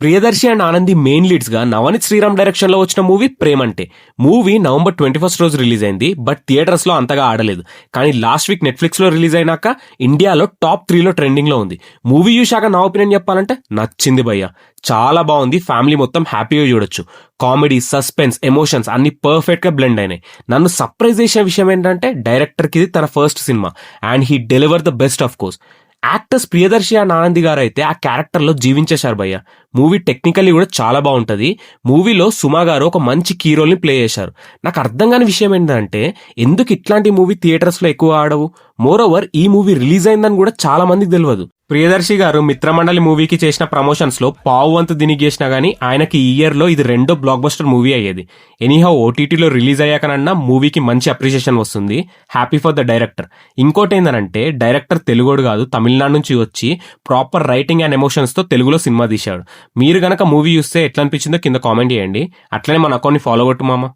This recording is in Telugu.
Priyadarshi and Anandi main leads గా నవనీత్ శ్రీరామ్ డైరెక్షన్ లో వచ్చిన మూవీ ప్రేమంటే. మూవీ నవంబర్ 21 రోజు రిలీజ్ అయింది, బట్ థియేటర్స్ లో అంతగా ఆడలేదు. కానీ లాస్ట్ వీక్ నెట్ఫ్లిక్స్ లో రిలీజ్ అయినాక ఇండియాలో టాప్ 3లో ట్రెండింగ్ లో ఉంది. మూవీ చూశాక నా ఒపీనియన్ చెప్పాలంటే నచ్చింది భయ్య, చాలా బాగుంది. ఫ్యామిలీ మొత్తం హ్యాపీగా చూడొచ్చు. కామెడీ, సస్పెన్స్, ఎమోషన్స్ అన్ని పర్ఫెక్ట్ గా బ్లెండ్ అయినాయి. నన్ను సర్ప్రైజ్ చేసిన విషయం ఏంటంటే డైరెక్టర్ కి ఇది తన first cinema and he deliver the best of course. Actors Priyadarshi and Anandi గారు అయితే ఆ క్యారెక్టర్ లో జీవించేశారు భయ్య. మూవీ టెక్నికల్లీ కూడా చాలా బాగుంటది. మూవీలో సుమా గారు ఒక మంచి కీ రోల్ ని ప్లే చేశారు. నాకు అర్థం కాని విషయం ఏంటంటే ఎందుకు ఇట్లాంటి మూవీ థియేటర్స్ లో ఎక్కువ ఆడవు. మోర్ ఓవర్ ఈ మూవీ రిలీజ్ అయిందని కూడా చాలా మందికి తెలియదు. ప్రియదర్శి గారు మిత్రమండలి మూవీకి చేసిన ప్రమోషన్స్ లో పావు వంతు దీనికి చేసినా గానీ ఆయనకి ఈ ఇయర్ లో ఇది రెండో బ్లాక్ బస్టర్ మూవీ అయ్యేది. ఎనీహౌ ఓటీటీలో రిలీజ్ అయ్యాకనన్నా మూవీకి మంచి అప్రిషియేషన్ వస్తుంది. Happy for the director. ఇంకోటి ఏంటంటే డైరెక్టర్ తెలుగోడు కాదు, తమిళనాడు నుంచి వచ్చి ప్రాపర్ రైటింగ్ అండ్ ఎమోషన్స్ తో తెలుగులో సినిమా తీశాడు. మీరు గనక మూవీ చూస్తే ఎట్లా అనిపించిందో కింద కామెంట్ చేయండి. అట్లనే మన అకౌంట్ ని ఫాలో కొట్టు మామ.